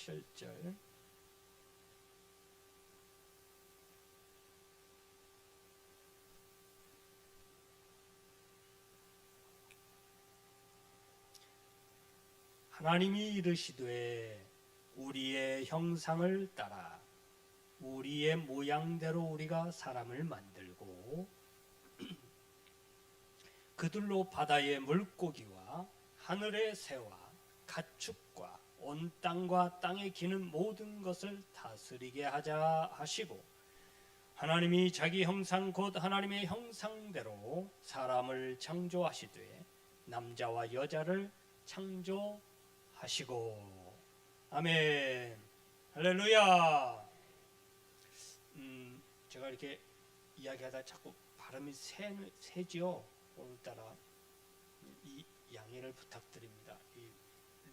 17절. 하나님이 이르시되 우리의 형상을 따라 우리의 모양대로 우리가 사람을 만들고 그들로 바다의 물고기와 하늘의 새와 가축과 온 땅과 땅에 기는 모든 것을 다스리게 하자 하시고, 하나님이 자기 형상 곧 하나님의 형상대로 사람을 창조하시되 남자와 여자를 창조하시고. 아멘. 할렐루야. 제가 이렇게 이야기하다 자꾸 발음이 세지요. 오늘따라 이 양해를 부탁드립니다. 이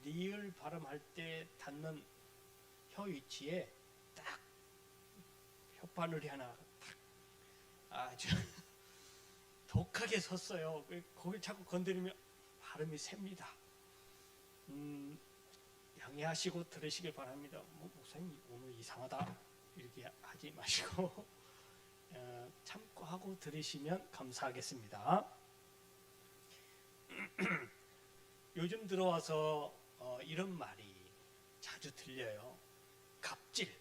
리을 발음할 때 닿는 혀 위치에 딱 혓바늘이 하나 딱 아주 독하게 섰어요. 거길 자꾸 건드리면 발음이 셉니다. 양해하시고 들으시길 바랍니다. 목사님 오늘 이상하다 이렇게 하지 마시고 참고 하고 들으시면 감사하겠습니다. 요즘 들어와서 이런 말이 자주 들려요. 갑질.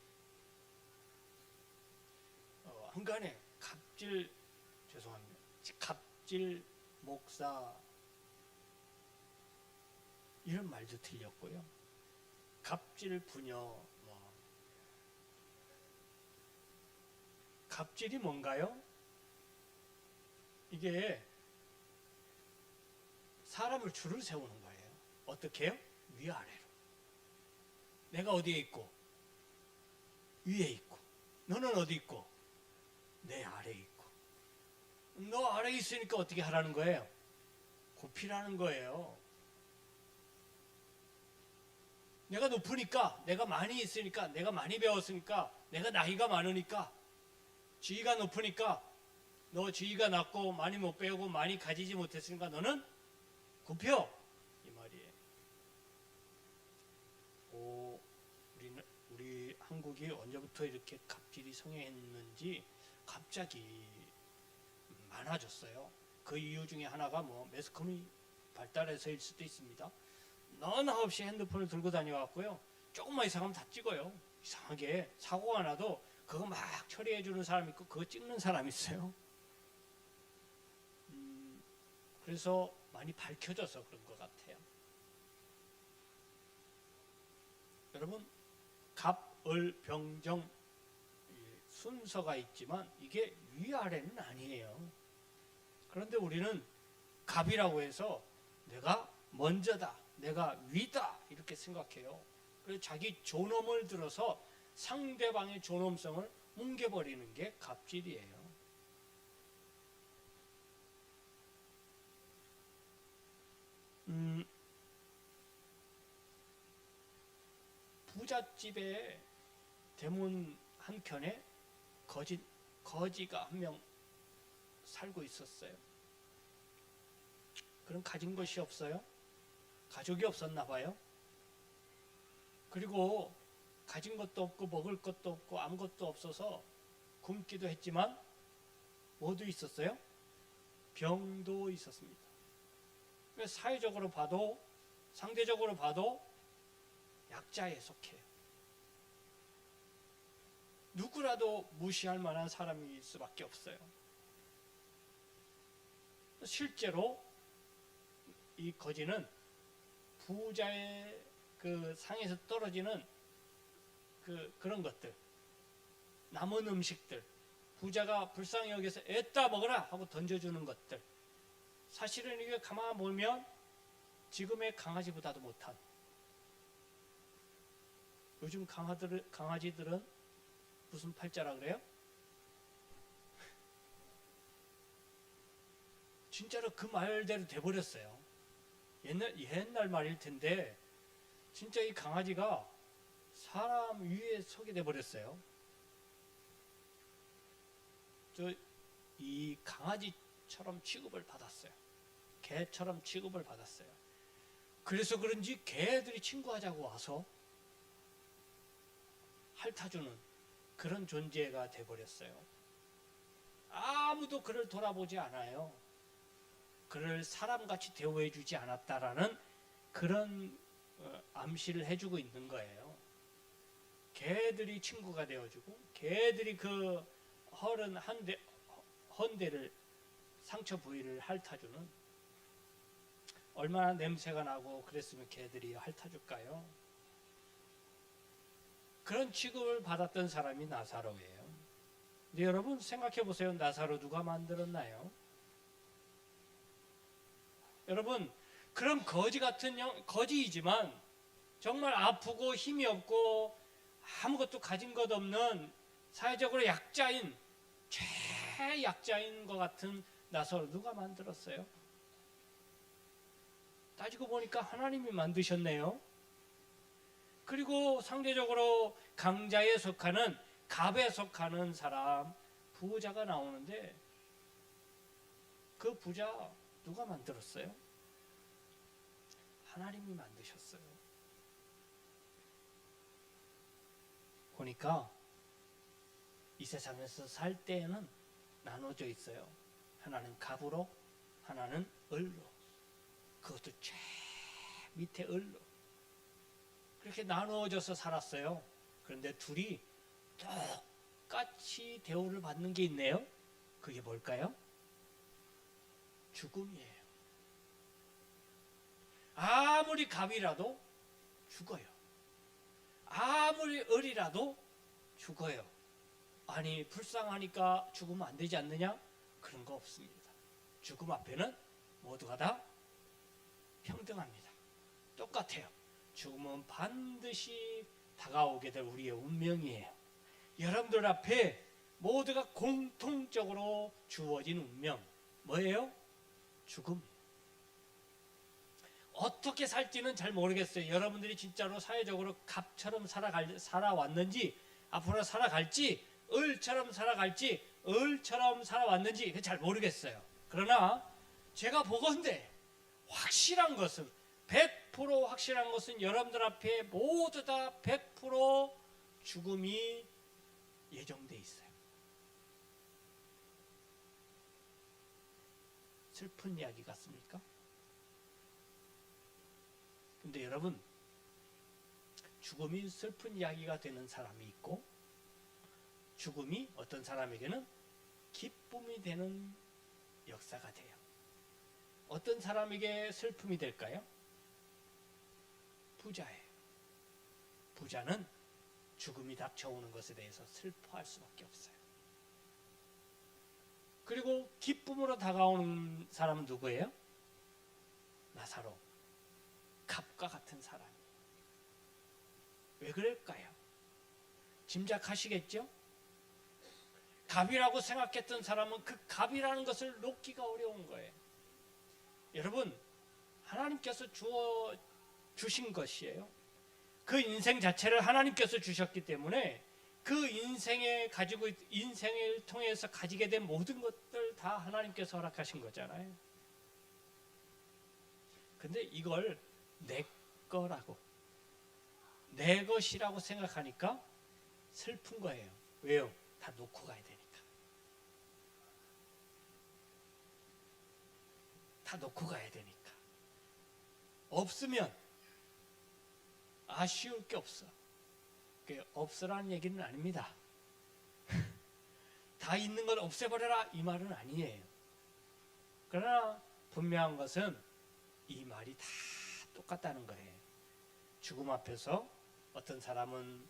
한간에 갑질, 죄송합니다. 갑질 목사 이런 말도 들렸고요. 갑질 부녀. 갑질이 뭔가요? 이게 사람을 줄을 세우는 거예요. 어떻게 해요? 위아래로. 내가 어디에 있고 위에 있고, 너는 어디 있고 내 아래에 있고. 너 아래에 있으니까 어떻게 하라는 거예요? 굽히라는 거예요. 내가 높으니까, 내가 많이 있으니까, 내가 많이 배웠으니까, 내가 나이가 많으니까, 지위가 높으니까, 너 지위가 낮고 많이 못 배우고 많이 가지지 못했으니까 너는 굽혀, 이 말이에요. 우리 한국이 언제부터 이렇게 갑질이 성행했는지 갑자기 많아졌어요. 그 이유 중에 하나가 매스컴이 발달해서일 수도 있습니다. 너나 없이 핸드폰을 들고 다녀왔고요. 조금만 이상하면 다 찍어요. 이상하게 사고가 나도 그거 막 처리해 주는 사람 있고 그거 찍는 사람 있어요. 그래서 많이 밝혀져서 그런 것 같아요. 여러분, 갑을병정 순서가 있지만 이게 위아래는 아니에요. 그런데 우리는 갑이라고 해서 내가 먼저다, 내가 위다 이렇게 생각해요. 그래서 자기 존엄을 들어서 상대방의 존엄성을 뭉개버리는 게 갑질이에요. 부잣집에 대문 한켠에 거지가 한 명 살고 있었어요. 그럼 가진 것이 없어요? 가족이 없었나 봐요. 그리고 가진 것도 없고 먹을 것도 없고 아무것도 없어서 굶기도 했지만 뭐도 있었어요? 병도 있었습니다. 사회적으로 봐도 상대적으로 봐도 약자에 속해요. 누구라도 무시할 만한 사람일 수밖에 없어요. 실제로 이 거지는 부자의 그 상에서 떨어지는 그런 것들, 남은 음식들, 부자가 불쌍히 여기서 애따 먹어라 하고 던져주는 것들, 사실은 이게 가만 보면 지금의 강아지보다도 못한, 요즘 강아지들은 무슨 팔자라 그래요? 진짜로 그 말대로 돼버렸어요. 옛날 말일 텐데 진짜 이 강아지가 사람 위에 서게 돼버렸어요. 이 강아지처럼 취급을 받았어요. 개처럼 취급을 받았어요. 그래서 그런지 개들이 친구하자고 와서 핥아주는 그런 존재가 돼버렸어요. 아무도 그를 돌아보지 않아요. 그를 사람같이 대우해주지 않았다라는 그런 암시를 해주고 있는 거예요. 개들이 친구가 되어주고 개들이 그 헐은 헌대를 상처 부위를 핥아주는, 얼마나 냄새가 나고 그랬으면 개들이 핥아줄까요? 그런 취급을 받았던 사람이 나사로예요. 근데 여러분 생각해 보세요. 나사로 누가 만들었나요? 여러분, 그런 거지 같은 거지이지만 정말 아프고 힘이 없고 아무것도 가진 것 없는 사회적으로 약자인, 최약자인 것 같은 나사로 누가 만들었어요? 따지고 보니까 하나님이 만드셨네요. 그리고 상대적으로 강자에 속하는, 갑에 속하는 사람, 부자가 나오는데 그 부자 누가 만들었어요? 하나님이 만드셨어요. 보니까 이 세상에서 살 때에는 나눠져 있어요. 하나는 갑으로, 하나는 을로. 그것도 제일 밑에 을로. 그렇게 나누어져서 살았어요. 그런데 둘이 똑같이 대우를 받는 게 있네요. 그게 뭘까요? 죽음이에요. 아무리 갑이라도 죽어요. 아무리 을이라도 죽어요. 아니, 불쌍하니까 죽으면 안 되지 않느냐? 그런 거 없습니다. 죽음 앞에는 모두가 다 평등합니다. 똑같아요. 죽음은 반드시 다가오게 될 우리의 운명이에요. 여러분들 앞에 모두가 공통적으로 주어진 운명, 뭐예요? 죽음. 어떻게 살지는 잘 모르겠어요. 여러분들이 진짜로 사회적으로 갑처럼 살아왔는지, 앞으로 살아갈지, 을처럼 살아갈지, 을처럼 살아왔는지 잘 모르겠어요. 그러나 제가 보건대 확실한 것은, 100% 확실한 것은 여러분들 앞에 모두 다 100% 죽음이 예정돼 있어요. 슬픈 이야기 같습니까? 근데 여러분, 죽음이 슬픈 이야기가 되는 사람이 있고, 죽음이 어떤 사람에게는 기쁨이 되는 역사가 돼요. 어떤 사람에게 슬픔이 될까요? 부자예요. 부자는 죽음이 닥쳐오는 것에 대해서 슬퍼할 수밖에 없어요. 그리고 기쁨으로 다가오는 사람은 누구예요? 나사로, 갑과 같은 사람. 왜 그럴까요? 짐작하시겠죠? 갑이라고 생각했던 사람은 그 갑이라는 것을 놓기가 어려운 거예요. 여러분, 하나님께서 주신 것이에요. 그 인생 자체를 하나님께서 주셨기 때문에 그 인생을 통해서 가지게 된 모든 것들 다 하나님께서 허락하신 거잖아요. 근데 이걸 내 거라고, 내 것이라고 생각하니까 슬픈 거예요. 왜요? 다 놓고 가야 되니까. 다 놓고 가야 되니까. 없으면 아쉬울 게 없어. 그게 없으라는 얘기는 아닙니다. 다 있는 걸 없애버려라 이 말은 아니에요. 그러나 분명한 것은 이 말이 다 똑같다는 거예요. 죽음 앞에서 어떤 사람은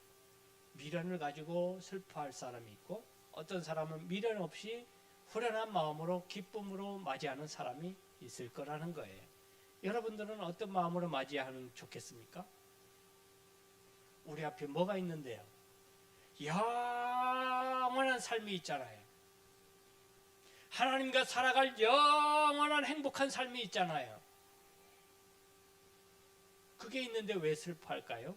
미련을 가지고 슬퍼할 사람이 있고, 어떤 사람은 미련 없이 후련한 마음으로 기쁨으로 맞이하는 사람이 있을 거라는 거예요. 여러분들은 어떤 마음으로 맞이하면 좋겠습니까? 우리 앞에 뭐가 있는데요? 영원한 삶이 있잖아요. 하나님과 살아갈 영원한 행복한 삶이 있잖아요. 그게 있는데 왜 슬퍼할까요?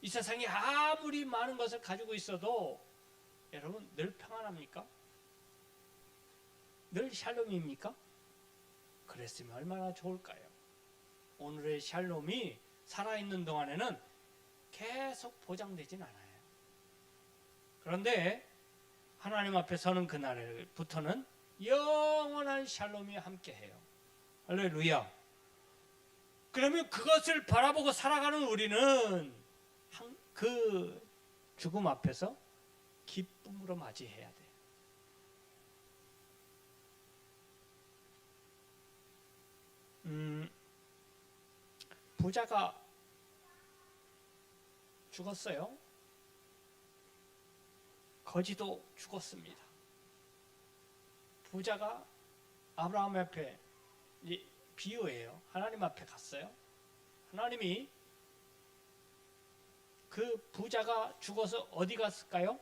이 세상에 아무리 많은 것을 가지고 있어도 여러분 늘 평안합니까? 늘 샬롬입니까? 그랬으면 얼마나 좋을까요? 오늘의 샬롬이 살아있는 동안에는 계속 보장되진 않아요. 그런데 하나님 앞에 서는 그날부터는 영원한 샬롬이 함께해요. 할렐루야. 그러면 그것을 바라보고 살아가는 우리는 그 죽음 앞에서 기쁨으로 맞이해야 돼요. 부자가 죽었어요. 거지도 죽었습니다. 부자가 아브라함 앞에, 비유예요. 하나님 앞에 갔어요. 하나님이 그 부자가 죽어서 어디 갔을까요?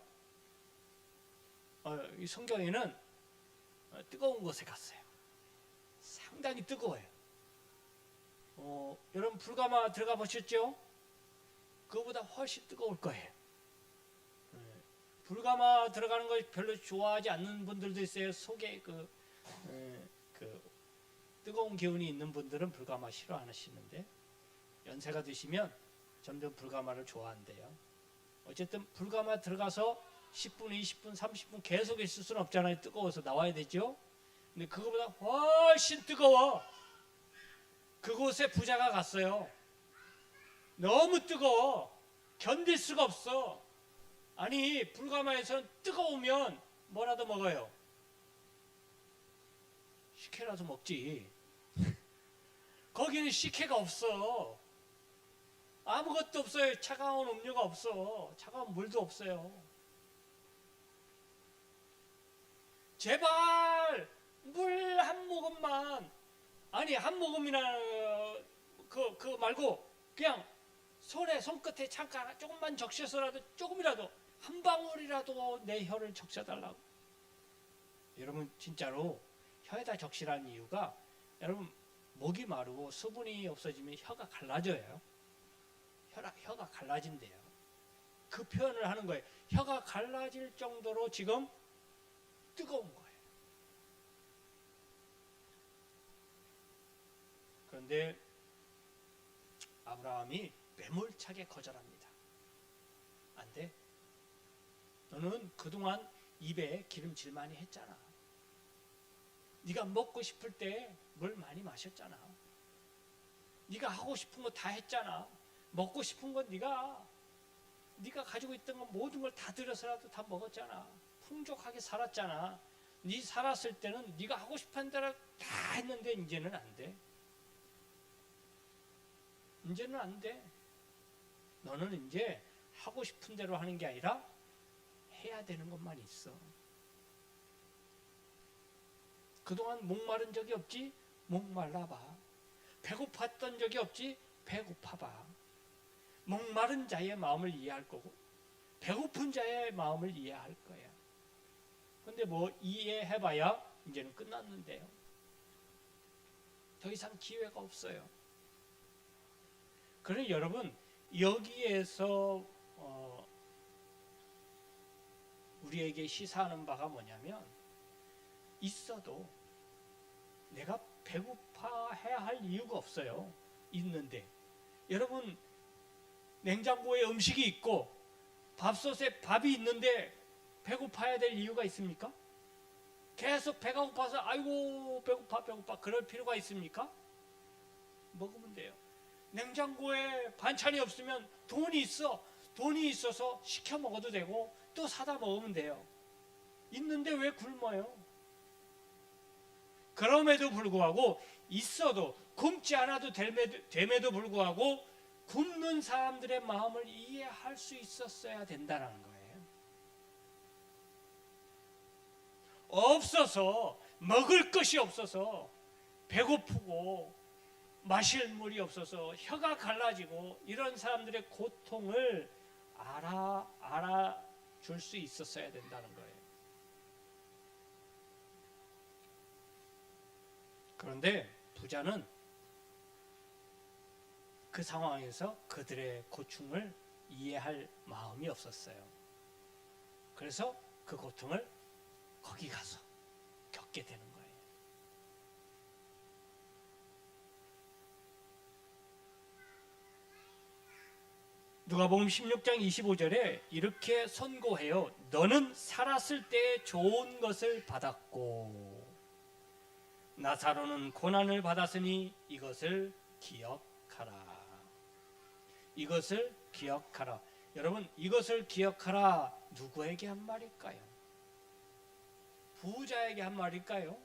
이 성경에는 뜨거운 곳에 갔어요. 상당히 뜨거워요. 여러분 불가마 들어가 보셨죠? 그거보다 훨씬 뜨거울 거예요. 불가마 들어가는 걸 별로 좋아하지 않는 분들도 있어요. 속에 그 뜨거운 기운이 있는 분들은 불가마 싫어하시는데, 연세가 드시면 점점 불가마를 좋아한대요. 어쨌든 불가마 들어가서 10분, 20분, 30분 계속 있을 수는 없잖아요. 뜨거워서 나와야 되죠. 근데 그거보다 훨씬 뜨거워. 그곳에 부자가 갔어요. 너무 뜨거워. 견딜 수가 없어. 아니, 불가마에서는 뜨거우면 뭐라도 먹어요. 식혜라도 먹지. 거기는 식혜가 없어. 아무것도 없어요. 차가운 음료가 없어. 차가운 물도 없어요. 제발 물 한 모금만, 아니 한 모금이나 그거 말고 그냥 손끝에 잠깐 조금만 적셔서라도, 조금이라도 한 방울이라도 내 혀를 적셔달라고. 여러분 진짜로 혀에다 적시라는 이유가, 여러분 목이 마르고 수분이 없어지면 혀가 갈라져요. 혀가 갈라진대요. 그 표현을 하는 거예요. 혀가 갈라질 정도로 지금 뜨거운 거예요. 그런데 아브라함이 매몰차게 거절합니다. 안 돼. 너는 그동안 입에 기름질 많이 했잖아. 네가 먹고 싶을 때 물 많이 마셨잖아. 네가 하고 싶은 거 다 했잖아. 먹고 싶은 건 네가 가지고 있던 건 모든 걸 다 들여서라도 다 먹었잖아. 풍족하게 살았잖아. 네 살았을 때는 네가 하고 싶은 대로 다 했는데 이제는 안 돼. 이제는 안 돼. 너는 이제 하고 싶은 대로 하는 게 아니라 해야 되는 것만 있어. 그동안 목마른 적이 없지? 목말라봐. 배고팠던 적이 없지? 배고파봐. 목마른 자의 마음을 이해할 거고 배고픈 자의 마음을 이해할 거야. 근데 뭐 이해해봐야 이제는 끝났는데요. 더 이상 기회가 없어요. 그러니 여러분, 여기에서 우리에게 시사하는 바가 뭐냐면, 있어도 내가 배고파해야 할 이유가 없어요. 있는데, 여러분 냉장고에 음식이 있고 밥솥에 밥이 있는데 배고파야 될 이유가 있습니까? 계속 배가 고파서 아이고 배고파 그럴 필요가 있습니까? 먹으면 돼요. 냉장고에 반찬이 없으면 돈이 있어서 시켜 먹어도 되고 또 사다 먹으면 돼요. 있는데 왜 굶어요? 그럼에도 불구하고, 있어도 굶지 않아도 됨에도 불구하고 굶는 사람들의 마음을 이해할 수 있었어야 된다는 거예요. 없어서, 먹을 것이 없어서 배고프고 마실 물이 없어서 혀가 갈라지고 이런 사람들의 고통을 알아줄 수 있었어야 된다는 거예요. 그런데 부자는 그 상황에서 그들의 고충을 이해할 마음이 없었어요. 그래서 그 고통을 거기 가서 겪게 되는 거예요. 누가복음 16장 25절에 이렇게 선고해요. 너는 살았을 때 좋은 것을 받았고 나사로는 고난을 받았으니 이것을 기억하라. 이것을 기억하라. 여러분, 이것을 기억하라 누구에게 한 말일까요? 부자에게 한 말일까요?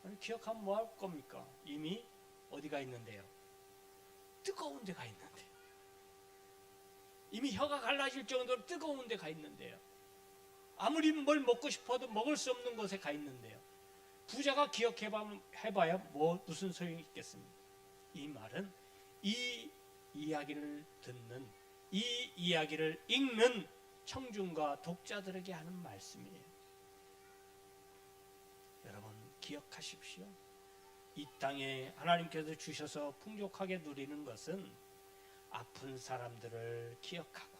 아니, 기억하면 뭐 할 겁니까? 이미 어디가 있는데요? 뜨거운 데가 있는데, 이미 혀가 갈라질 정도로 뜨거운 데가 있는데요. 아무리 뭘 먹고 싶어도 먹을 수 없는 곳에 가 있는데요. 부자가 기억해봐야 무슨 소용이 있겠습니까? 이 말은 이 이야기를 듣는, 이 이야기를 읽는 청중과 독자들에게 하는 말씀이에요. 여러분, 기억하십시오. 이 땅에 하나님께서 주셔서 풍족하게 누리는 것은 아픈 사람들을 기억하고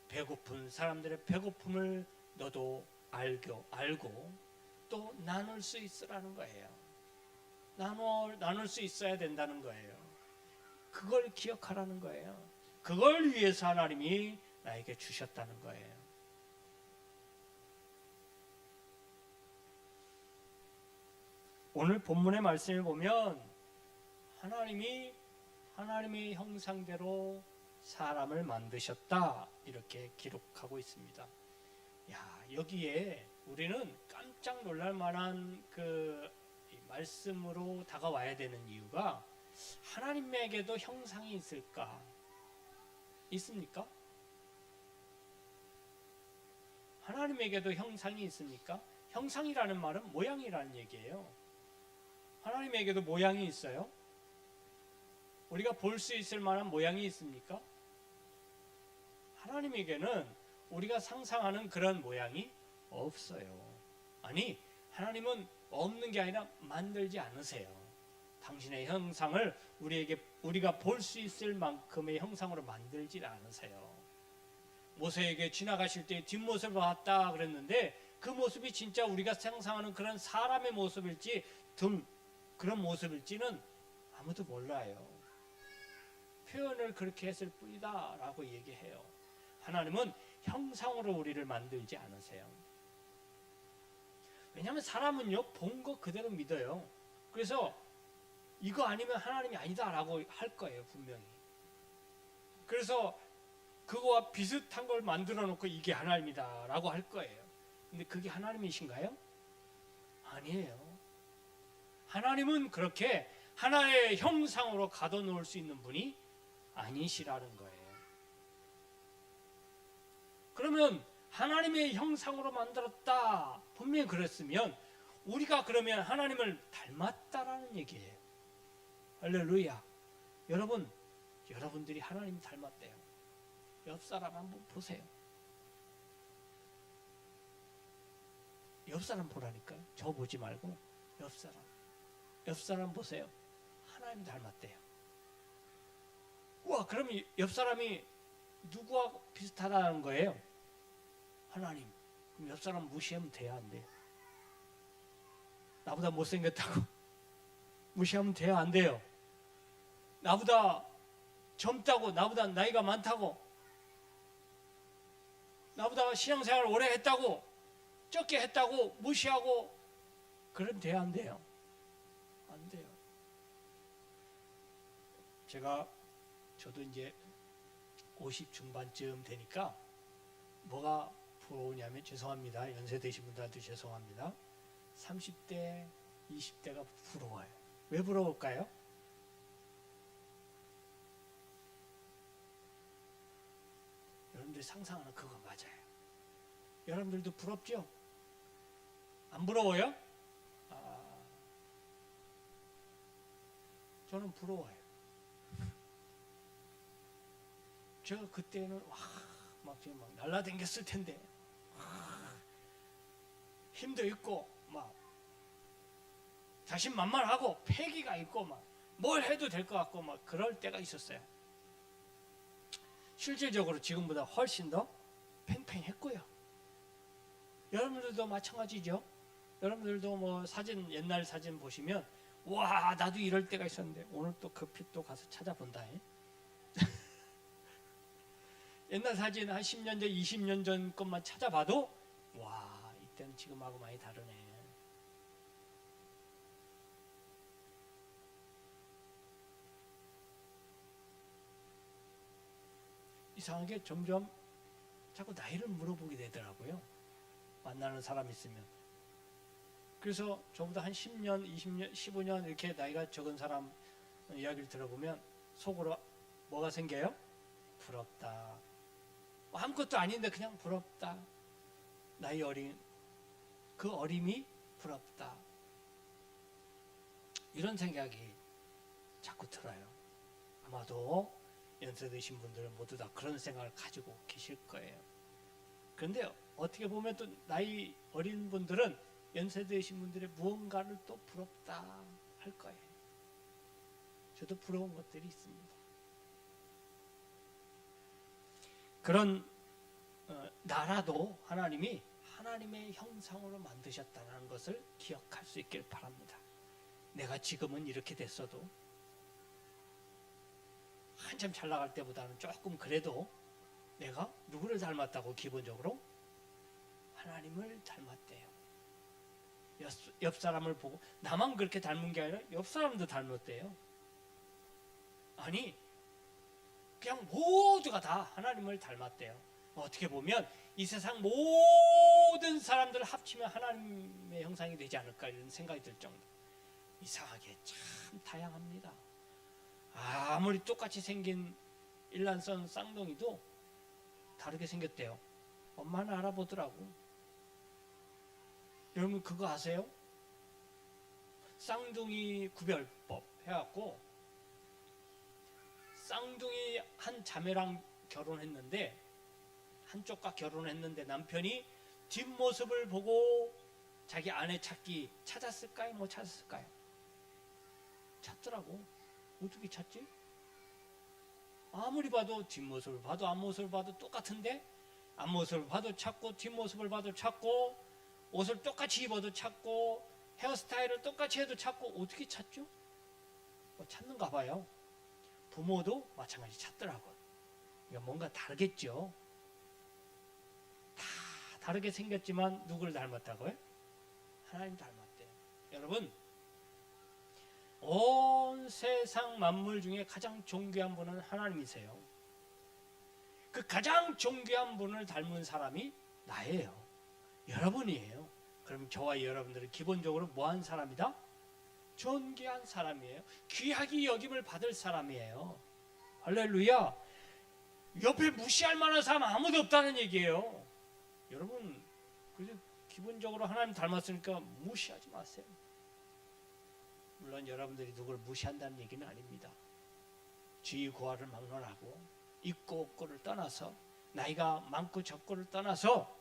배고픈 사람들의 배고픔을 너도 알고 또 나눌 수 있으라는 거예요. 나눌 수 있어야 된다는 거예요. 그걸 기억하라는 거예요. 그걸 위해서 하나님이 나에게 주셨다는 거예요. 오늘 본문의 말씀을 보면 하나님의 형상대로 사람을 만드셨다 이렇게 기록하고 있습니다. 여기에 우리는 깜짝 놀랄 만한 그 말씀으로 다가와야 되는 이유가, 하나님에게도 형상이 있을까? 있습니까? 하나님에게도 형상이 있습니까? 형상이라는 말은 모양이라는 얘기예요. 하나님에게도 모양이 있어요? 우리가 볼 수 있을 만한 모양이 있습니까? 하나님에게는 우리가 상상하는 그런 모양이 없어요. 아니, 하나님은 없는 게 아니라 만들지 않으세요. 당신의 형상을 우리가 볼 수 있을 만큼의 형상으로 만들지 않으세요. 모세에게 지나가실 때 뒷모습을 봤다 그랬는데, 그 모습이 진짜 우리가 상상하는 그런 사람의 모습일지 그런 모습일지는 아무도 몰라요. 표현을 그렇게 했을 뿐이다 라고 얘기해요. 하나님은 형상으로 우리를 만들지 않으세요. 왜냐하면 사람은요, 본 거 그대로 믿어요. 그래서 이거 아니면 하나님이 아니다 라고 할 거예요, 분명히. 그래서 그거와 비슷한 걸 만들어 놓고 이게 하나님이다 라고 할 거예요. 근데 그게 하나님이신가요? 아니에요. 하나님은 그렇게 하나의 형상으로 가둬놓을 수 있는 분이 아니시라는 거예요. 그러면 하나님의 형상으로 만들었다, 분명히 그랬으면 우리가 그러면 하나님을 닮았다라는 얘기예요. 할렐루야. 여러분들이 하나님 닮았대요. 옆 사람 한번 보세요. 옆 사람 보라니까요. 저 보지 말고 옆 사람 보세요. 하나님 닮았대요. 우와, 그럼 옆 사람이 누구와 비슷하다는 거예요? 하나님. 그럼 옆 사람 무시하면 돼야 안 돼요? 나보다 못생겼다고 무시하면 돼야 안 돼요? 나보다 젊다고, 나보다 나이가 많다고, 나보다 신앙생활을 오래 했다고, 적게 했다고 무시하고 그러면 돼야 안 돼요? 안 돼요. 저도 이제 50 중반쯤 되니까 뭐가 부러우냐면, 죄송합니다, 연세 드신 분들한테 죄송합니다, 30대 20대가 부러워요. 왜 부러울까요? 여러분들이 상상하는 그거 맞아요. 여러분들도 부럽죠? 안 부러워요? 저는 부러워요. 제가 그때는 지금 날라다녔을 텐데, 힘도 있고 막 자신만만하고 패기가 있고 막 뭘 해도 될 것 같고 막 그럴 때가 있었어요. 실질적으로 지금보다 훨씬 더 팽팽했고요. 여러분들도 마찬가지죠. 여러분들도 옛날 사진 보시면 와, 나도 이럴 때가 있었는데, 오늘 또 급히 또 가서 찾아본다. 옛날 사진 한 10년 전, 20년 전 것만 찾아봐도 와, 이때는 지금하고 많이 다르네. 이상하게 점점 자꾸 나이를 물어보게 되더라고요. 만나는 사람 있으면. 그래서 저보다 한 10년, 20년, 15년 이렇게 나이가 적은 사람 이야기를 들어보면 속으로 뭐가 생겨요? 부럽다. 아무것도 아닌데 그냥 부럽다. 나이 어린 그 어림이 부럽다. 이런 생각이 자꾸 들어요. 아마도 연세 드신 분들은 모두 다 그런 생각을 가지고 계실 거예요. 그런데 어떻게 보면 또 나이 어린 분들은 연세 드신 분들의 무언가를 또 부럽다 할 거예요. 저도 부러운 것들이 있습니다. 그런 나라도 하나님이 하나님의 형상으로 만드셨다는 것을 기억할 수 있길 바랍니다. 내가 지금은 이렇게 됐어도 한참 잘 나갈 때보다는 조금 그래도 내가 누구를 닮았다고? 기본적으로 하나님을 닮았대요. 옆 사람을 보고 나만 그렇게 닮은 게 아니라 옆 사람도 닮았대요. 아니 그냥 모두가 다 하나님을 닮았대요. 어떻게 보면 이 세상 모든 사람들을 합치면 하나님의 형상이 되지 않을까 이런 생각이 들 정도. 이상하게 참 다양합니다. 아무리 똑같이 생긴 일란성 쌍둥이도 다르게 생겼대요. 엄마는 알아보더라고. 여러분 그거 아세요? 쌍둥이 구별법 해갖고 쌍둥이 한 자매랑 결혼했는데 한쪽과 결혼했는데 남편이 뒷모습을 보고 자기 아내 찾기 찾았을까요? 못 찾았을까요? 찾더라고. 어떻게 찾지? 아무리 봐도 뒷모습을 봐도 앞모습을 봐도 똑같은데 앞모습을 봐도 찾고 뒷모습을 봐도 찾고 옷을 똑같이 입어도 찾고 헤어스타일을 똑같이 해도 찾고 어떻게 찾죠? 찾는가 봐요. 부모도 마찬가지 찾더라고요. 그러니까 뭔가 다르겠죠. 다 다르게 생겼지만 누구를 닮았다고요? 하나님 닮았대요. 여러분 온 세상 만물 중에 가장 존귀한 분은 하나님이세요. 그 가장 존귀한 분을 닮은 사람이 나예요. 여러분이에요. 그럼 저와 여러분들은 기본적으로 뭐한 사람이다? 존귀한 사람이에요. 귀하게 여김을 받을 사람이에요. 할렐루야. 옆에 무시할 만한 사람 아무도 없다는 얘기예요. 여러분 그래서 기본적으로 하나님 닮았으니까 무시하지 마세요. 물론 여러분들이 누구를 무시한다는 얘기는 아닙니다. 지위 고하를 막론하고 있고 없고를 떠나서 나이가 많고 적고를 떠나서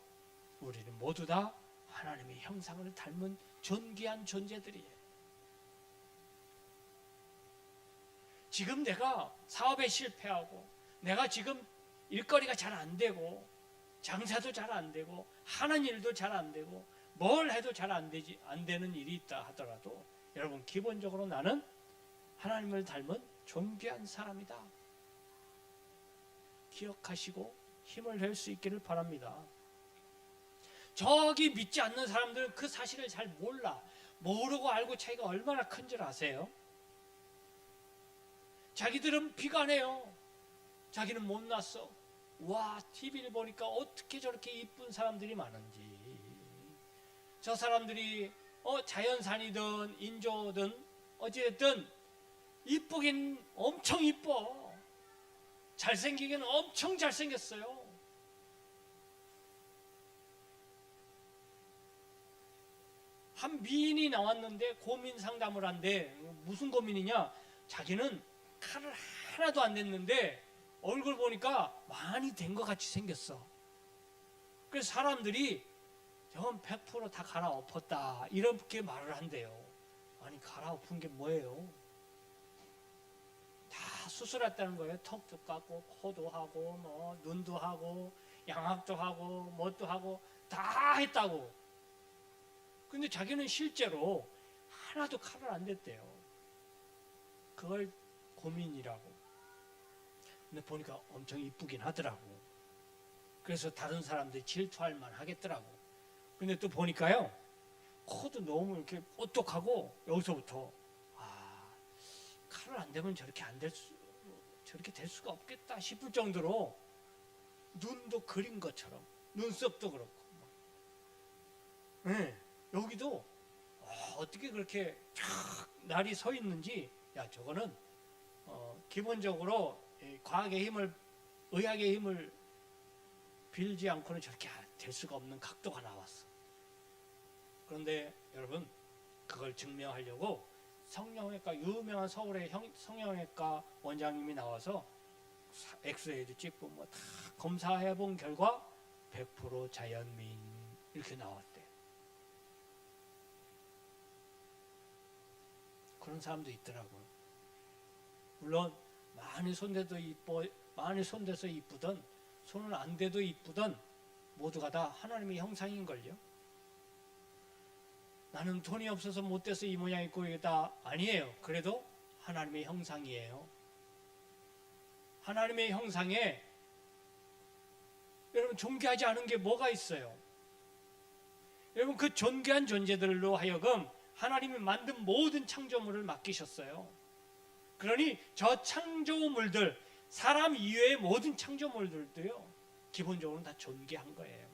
우리는 모두 다 하나님의 형상을 닮은 존귀한 존재들이에요. 지금 내가 사업에 실패하고 내가 지금 일거리가 잘 안 되고 장사도 잘 안 되고 하는 일도 잘 안 되고 뭘 해도 잘 안 되는 일이 있다 하더라도 여러분 기본적으로 나는 하나님을 닮은 존귀한 사람이다. 기억하시고 힘을 낼 수 있기를 바랍니다. 저기 믿지 않는 사람들은 그 사실을 잘 몰라. 모르고 알고 차이가 얼마나 큰 줄 아세요? 자기들은 비관해요. 자기는 못났어. 와, TV를 보니까 어떻게 저렇게 이쁜 사람들이 많은지. 저 사람들이 자연산이든 인조든 어찌됐든 이쁘긴 엄청 이뻐. 잘생기긴 엄청 잘생겼어요. 한 미인이 나왔는데 고민 상담을 한대. 무슨 고민이냐? 자기는 칼을 하나도 안 냈는데 얼굴 보니까 많이 된 것 같이 생겼어. 그래서 사람들이 저건 100% 다 갈아엎었다 이렇게 말을 한대요. 아니 갈아엎은 게 뭐예요? 다 수술했다는 거예요. 턱도 깎고 코도 하고 뭐 눈도 하고 양악도 하고 뭣도 하고 다 했다고. 근데 자기는 실제로 하나도 칼을 안 댔대요. 그걸 고민이라고. 근데 보니까 엄청 이쁘긴 하더라고. 그래서 다른 사람들이 질투할 만하겠더라고. 근데 또 보니까요, 코도 너무 이렇게 뽀똑하고 여기서부터 칼을 안 대면 저렇게 될 수가 없겠다 싶을 정도로 눈도 그린 것처럼 눈썹도 그렇고, 네, 여기도 어떻게 그렇게 쫙 날이 서 있는지, 야, 저거는 기본적으로 과학의 힘을, 의학의 힘을 빌지 않고는 저렇게 될 수가 없는 각도가 나왔어. 그런데 여러분, 그걸 증명하려고 성형외과, 유명한 서울의 성형외과 원장님이 나와서 엑스레이도 찍고 뭐 다 검사해 본 결과 100% 자연미인 이렇게 나왔대. 그런 사람도 있더라고요. 물론 많이 손대도 많이 손대서 이쁘던, 손은 안 대도 이쁘던, 모두가 다 하나님의 형상인걸요. 나는 돈이 없어서 못 돼서 이 모양 있고 이게 다 아니에요. 그래도 하나님의 형상이에요. 하나님의 형상에 여러분 존귀하지 않은 게 뭐가 있어요? 여러분, 그 존귀한 존재들로 하여금 하나님이 만든 모든 창조물을 맡기셨어요. 그러니 저 창조물들, 사람 이외의 모든 창조물들도요, 기본적으로 다 존귀한 거예요.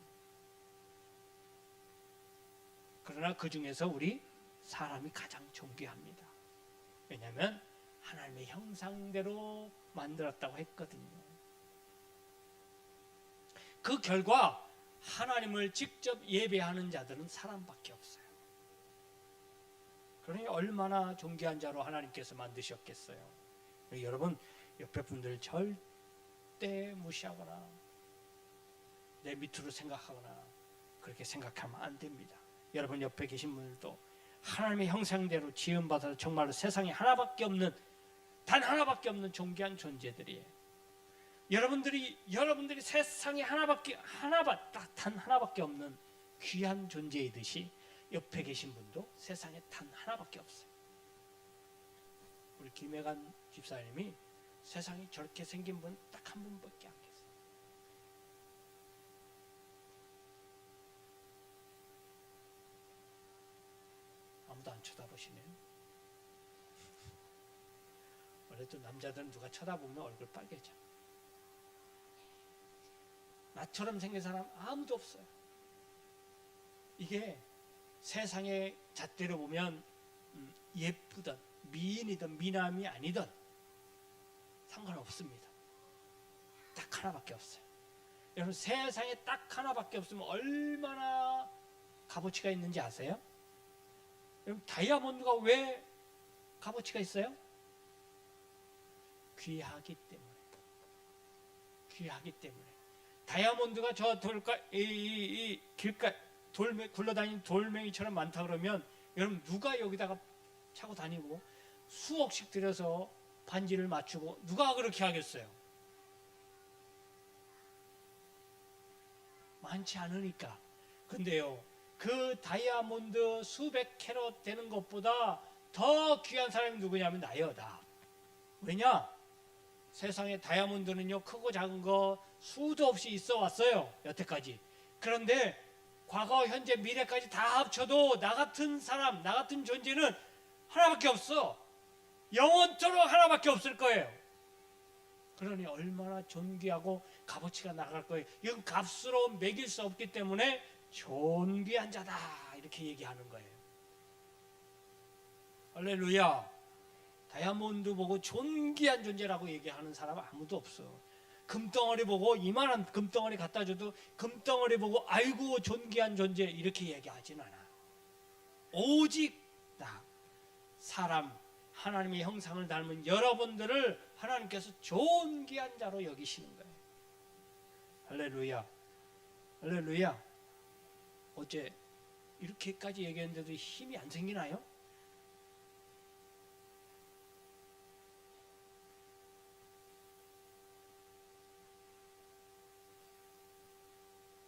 그러나 그 중에서 우리 사람이 가장 존귀합니다. 왜냐하면 하나님의 형상대로 만들었다고 했거든요. 그 결과 하나님을 직접 예배하는 자들은 사람밖에 없어요. 그러니 얼마나 존귀한 자로 하나님께서 만드셨겠어요. 여러분, 옆에 분들 절대 무시하거나 내 밑으로 생각하거나 그렇게 생각하면 안 됩니다. 여러분 옆에 계신 분들도 하나님의 형상대로 지음받아서 정말로 세상에 하나밖에 없는, 단 하나밖에 없는 존귀한 존재들이에요. 여러분들이 세상에 단 하나밖에 없는 귀한 존재이듯이 옆에 계신 분도 세상에 단 하나밖에 없어요. 우리 김혜간 집사님이 세상에 저렇게 생긴 분 딱 한 분밖에 안 계세요. 아무도 안 쳐다보시네요. 원래 또 남자들은 누가 쳐다보면 얼굴 빨개져. 나처럼 생긴 사람 아무도 없어요. 이게 세상의 잣대로 보면 예쁘든 미인이든 미남이 아니든 상관없습니다. 딱 하나밖에 없어요. 여러분, 세상에 딱 하나밖에 없으면 얼마나 값어치가 있는지 아세요? 여러분, 다이아몬드가 왜 값어치가 있어요? 귀하기 때문에. 귀하기 때문에. 다이아몬드가 저 길가 굴러다니는 돌멩이처럼 많다 그러면 여러분, 누가 여기다가 차고 다니고 수억씩 들여서 반지를 맞추고 누가 그렇게 하겠어요? 많지 않으니까. 근데요, 그 다이아몬드 수백 캐럿 되는 것보다 더 귀한 사람이 누구냐면 나예요, 나. 왜냐? 세상에 다이아몬드는요, 크고 작은 거 수도 없이 있어 왔어요, 여태까지. 그런데 과거, 현재, 미래까지 다 합쳐도 나 같은 사람, 나 같은 존재는 하나밖에 없어. 영원토록 하나밖에 없을 거예요. 그러니 얼마나 존귀하고 값어치가 나갈 거예요. 이건 값으로 매길 수 없기 때문에 존귀한 자다, 이렇게 얘기하는 거예요. 할렐루야. 다이아몬드 보고 존귀한 존재라고 얘기하는 사람 아무도 없어. 금덩어리 보고, 이만한 금덩어리 갖다 줘도 금덩어리 보고 아이고 존귀한 존재 이렇게 얘기하진 않아. 오직 나, 사람, 하나님의 형상을 닮은 여러분들을 하나님께서 존귀한 자로 여기시는 거예요. 할렐루야. 할렐루야. 어제 이렇게까지 얘기했는데도 힘이 안 생기나요?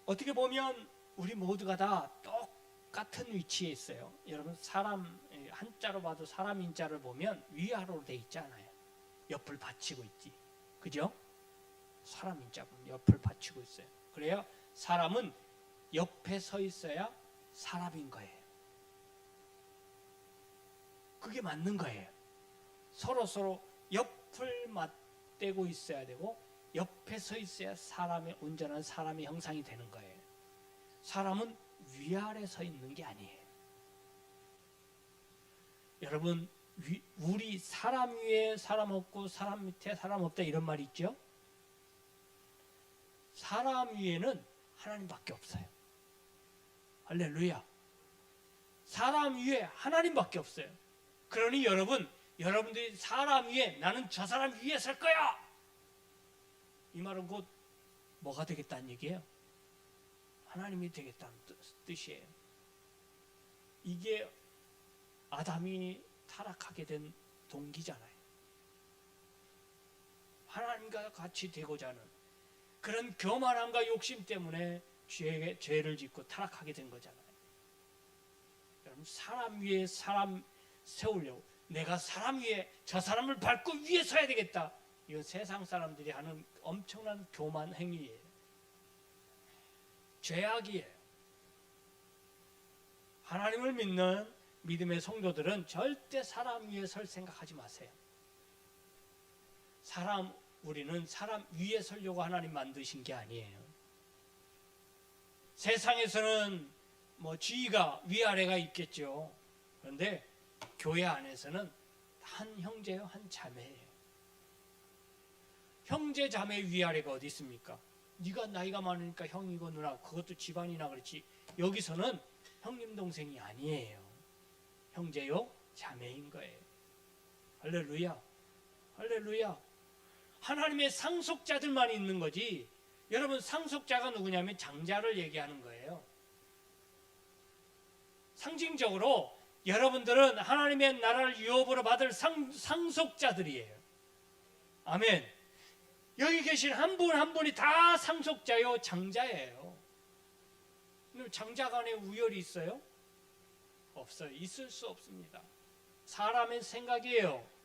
어떻게 보면 우리 모두가 다 똑같은 위치에 있어요. 여러분, 사람 한자로 봐도 사람 인자를 보면 위아래로 돼 있잖아요. 옆을 받치고 있지, 그죠? 사람 인자 보면 옆을 받치고 있어요. 그래야 사람은 옆에 서 있어야 사람인 거예요. 그게 맞는 거예요. 서로 옆을 맞대고 있어야 되고 옆에 서 있어야 사람의 온전한 사람의 형상이 되는 거예요. 사람은 위아래 서 있는 게 아니에요. 여러분, 우리 사람 위에 사람 없고 사람 밑에 사람 없다 이런 말이 있죠? 사람 위에는 하나님밖에 없어요. 할렐루야. 사람 위에 하나님밖에 없어요. 그러니 여러분들이 사람 위에, 나는 저 사람 위에 설 거야, 이 말은 곧 뭐가 되겠다는 얘기예요? 하나님이 되겠다는 뜻이에요. 이게 아담이 타락하게 된 동기잖아요. 하나님과 같이 되고자 하는 그런 교만함과 욕심 때문에 죄를 짓고 타락하게 된 거잖아요. 여러분, 사람 위에 사람 세우려고, 내가 사람 위에 저 사람을 밟고 위에 서야 되겠다, 이건 세상 사람들이 하는 엄청난 교만 행위예요. 죄악이에요. 하나님을 믿는 믿음의 성도들은 절대 사람 위에 설 생각하지 마세요. 우리는 사람 위에 서려고 하나님 만드신 게 아니에요. 세상에서는 지위가 위아래가 있겠죠. 그런데 교회 안에서는 한 형제요, 한 자매예요. 형제 자매 위아래가 어디 있습니까? 네가 나이가 많으니까 형이고 누나, 그것도 집안이나 그렇지. 여기서는 형님 동생이 아니에요. 형제요, 자매인 거예요. 할렐루야. 할렐루야. 하나님의 상속자들만 있는 거지. 여러분, 상속자가 누구냐면 장자를 얘기하는 거예요. 상징적으로 여러분들은 하나님의 나라를 유업으로 받을 상속자들이에요. 아멘. 여기 계신 한 분 한 분이 다 상속자요, 장자예요. 장자 간에 우열이 있어요? 없어요. 있을 수 없습니다. 사람의 생각이에요.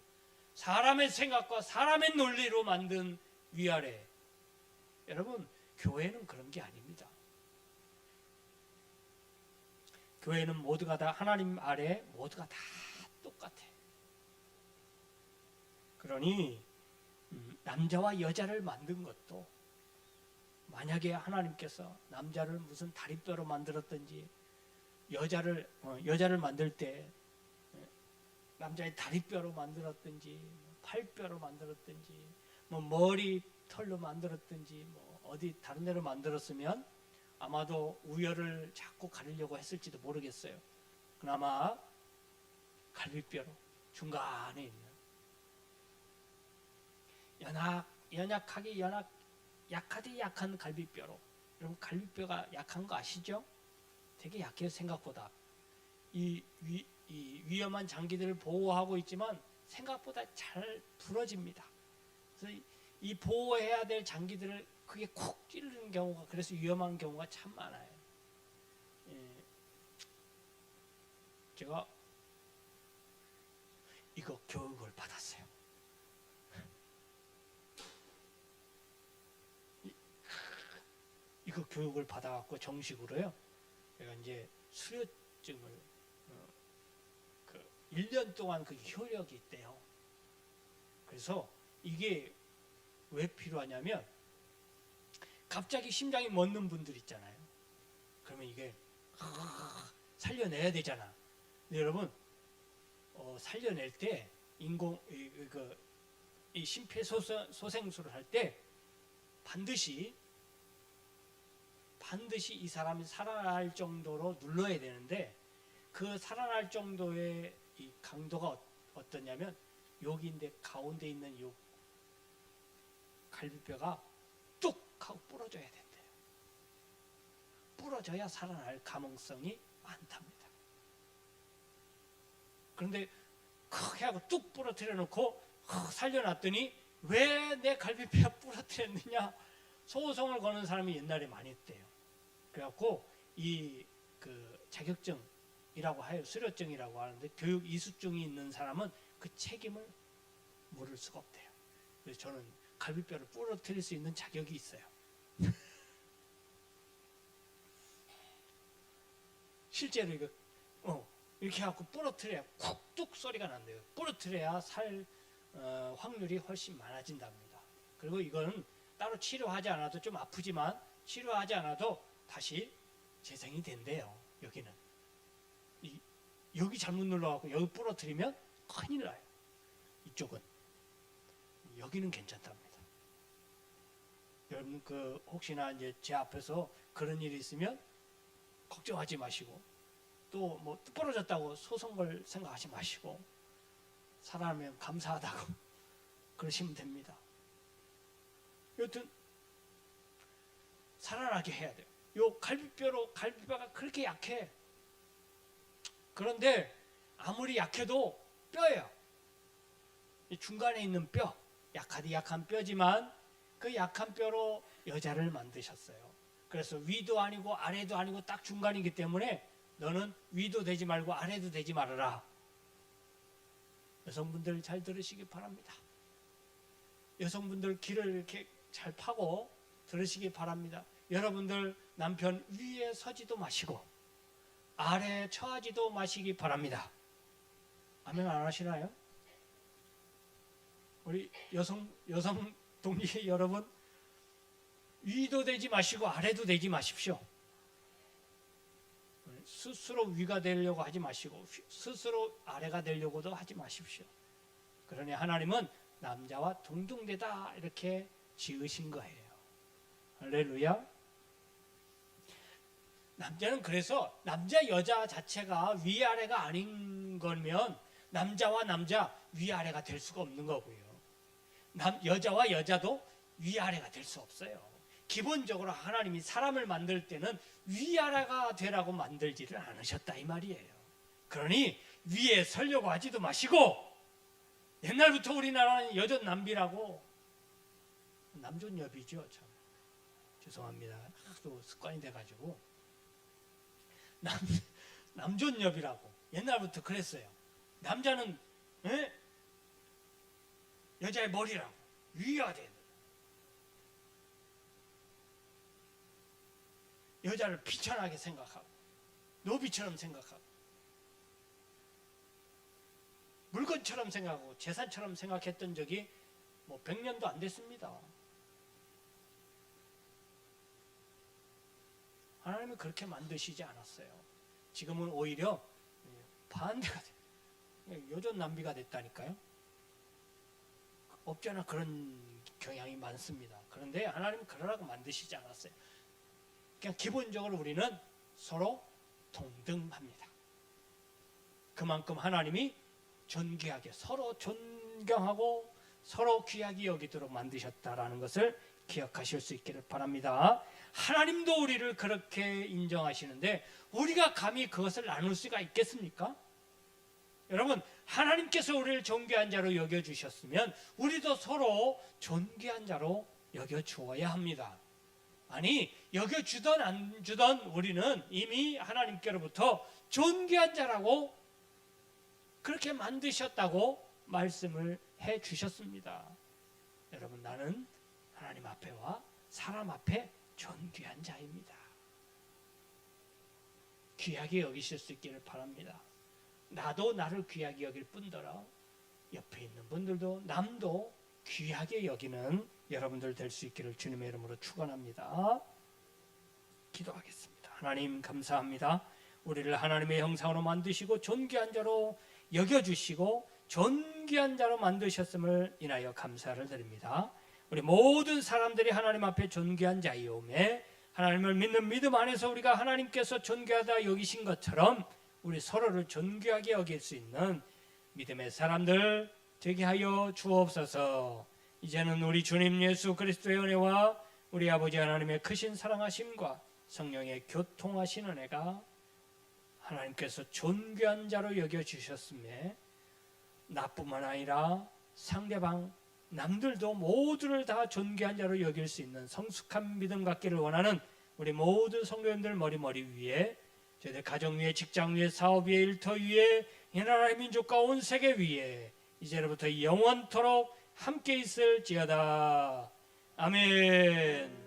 사람의 생각과 사람의 논리로 만든 위아래. 여러분, 교회는 그런 게 아닙니다. 교회는 모두가 다 하나님 아래, 모두가 다 똑같아. 그러니 남자와 여자를 만든 것도, 만약에 하나님께서 남자를 무슨 다리뼈로 만들었든지 여자를 만들 때 남자의 다리뼈로 만들었든지 팔뼈로 만들었든지 머리 털로 만들었든지 어디 다른 데로 만들었으면 아마도 우열을 자꾸 가리려고 했을지도 모르겠어요. 그나마 갈비뼈로 중간에 있는 약하디 약한 갈비뼈로. 여러분, 갈비뼈가 약한 거 아시죠? 되게 약해요, 생각보다. 이 위험한 장기들을 보호하고 있지만 생각보다 잘 부러집니다. 그래서 이 보호해야 될 장기들을 그게 콕 찌르는 경우가, 그래서 위험한 경우가 참 많아요. 제가 이거 교육을 받았어요. 이거 교육을 받아갖고 정식으로요, 제가 이제 수료증을 1년 동안 그 효력이 있대요. 그래서 이게 왜 필요하냐면, 갑자기 심장이 멎는 분들 있잖아요. 그러면 이게 살려내야 되잖아. 근데 여러분, 살려낼 때 이 심폐소생술을 할 때 반드시 이 사람이 살아날 정도로 눌러야 되는데, 그 살아날 정도의 이 강도가 어떠냐면, 여기인데 가운데 있는 요 갈비뼈가 뚝 하고 부러져야 된대요. 부러져야 살아날 가능성이 많답니다. 그런데 크게 하고 뚝 부러뜨려 놓고 살려놨더니 왜 내 갈비뼈 부러뜨렸느냐 소송을 거는 사람이 옛날에 많이 있대요. 그래갖고 그 자격증이라고 하여 수료증이라고 하는데, 교육 이수증이 있는 사람은 그 책임을 물을 수가 없대요. 그래서 저는 갈비뼈를 부러뜨릴 수 있는 자격이 있어요. 실제로 이거 이렇게 해갖고 부러뜨려야 쿡뚝 소리가 난대요. 부러뜨려야 살 확률이 훨씬 많아진답니다. 그리고 이건 따로 치료하지 않아도, 좀 아프지만 치료하지 않아도 다시 재생이 된대요. 여기는 여기 잘못 눌러갖고 여기 부러뜨리면 큰일 나요. 이쪽은. 여기는 괜찮답니다. 여러분 혹시나 이제 제 앞에서 그런 일이 있으면 걱정하지 마시고, 또 뭐 부러졌다고 소송 걸 생각하지 마시고, 살아나면 감사하다고 그러시면 됩니다. 여튼 살아나게 해야 돼요. 요 갈비뼈가 그렇게 약해. 그런데 아무리 약해도 뼈예요. 이 중간에 있는 뼈, 약한 뼈지만 그 약한 뼈로 여자를 만드셨어요. 그래서 위도 아니고 아래도 아니고 딱 중간이기 때문에 너는 위도 되지 말고 아래도 되지 말아라. 여성분들 잘 들으시기 바랍니다. 여성분들 귀를 이렇게 잘 파고 들으시기 바랍니다. 여러분들 남편 위에 서지도 마시고 아래에 처하지도 마시기 바랍니다. 아멘 안 하시나요? 우리 여성 동리 여러분, 위도 되지 마시고 아래도 되지 마십시오. 스스로 위가 되려고 하지 마시고 스스로 아래가 되려고도 하지 마십시오. 그러니 하나님은 남자와 동등되다 이렇게 지으신 거예요. 할렐루야. 남자는 그래서 남자 여자 자체가 위아래가 아닌 거면 남자와 남자 위아래가 될 수가 없는 거고요. 여자와 여자도 위아래가 될 수 없어요. 기본적으로 하나님이 사람을 만들 때는 위아래가 되라고 만들지를 않으셨다 이 말이에요. 그러니 위에 서려고 하지도 마시고, 옛날부터 우리나라는 여전남비라고, 남존여비죠. 참 죄송합니다. 또 습관이 돼가지고 남존여비라고 옛날부터 그랬어요. 남자는 여자의 머리라고, 위가 되는, 여자를 비천하게 생각하고 노비처럼 생각하고 물건처럼 생각하고 재산처럼 생각했던 적이 100년도 안 됐습니다. 하나님은 그렇게 만드시지 않았어요. 지금은 오히려 반대가 돼요. 여전남비가 됐다니까요. 없잖아, 그런 경향이 많습니다. 그런데 하나님은 그러라고 만드시지 않았어요. 그냥 기본적으로 우리는 서로 동등합니다. 그만큼 하나님이 존귀하게 서로 존경하고 서로 귀하게 여기도록 만드셨다라는 것을 기억하실 수 있기를 바랍니다. 하나님도 우리를 그렇게 인정하시는데 우리가 감히 그것을 나눌 수가 있겠습니까? 여러분, 하나님께서 우리를 존귀한 자로 여겨주셨으면 우리도 서로 존귀한 자로 여겨주어야 합니다. 아니, 여겨주던 안 주던 우리는 이미 하나님께로부터 존귀한 자라고 그렇게 만드셨다고 말씀을 해 주셨습니다. 여러분, 나는 하나님 앞에와 사람 앞에 존귀한 자입니다. 귀하게 여기실 수 있기를 바랍니다. 나도 나를 귀하게 여길 뿐더러 옆에 있는 분들도 남도 귀하게 여기는 여러분들 될 수 있기를 주님의 이름으로 축원합니다. 기도하겠습니다. 하나님 감사합니다. 우리를 하나님의 형상으로 만드시고 존귀한 자로 여겨주시고 존귀한 자로 만드셨음을 인하여 감사를 드립니다. 우리 모든 사람들이 하나님 앞에 존귀한 자이오매 하나님을 믿는 믿음 안에서 우리가 하나님께서 존귀하다 여기신 것처럼 우리 서로를 존귀하게 여길 수 있는 믿음의 사람들 되게 하여 주옵소서. 이제는 우리 주님 예수 그리스도의 은혜와 우리 아버지 하나님의 크신 사랑하심과 성령의 교통하신 은혜가 하나님께서 존귀한 자로 여겨주셨음에 나뿐만 아니라 상대방 남들도 모두를 다 존귀한 자로 여길 수 있는 성숙한 믿음 갖기를 원하는 우리 모든 성도님들 머리 위에, 저희들 가정 위에, 직장 위에, 사업 위에, 일터 위에, 이 나라의 민족과 온 세계 위에 이제로부터 영원토록 함께 있을지어다. 아멘.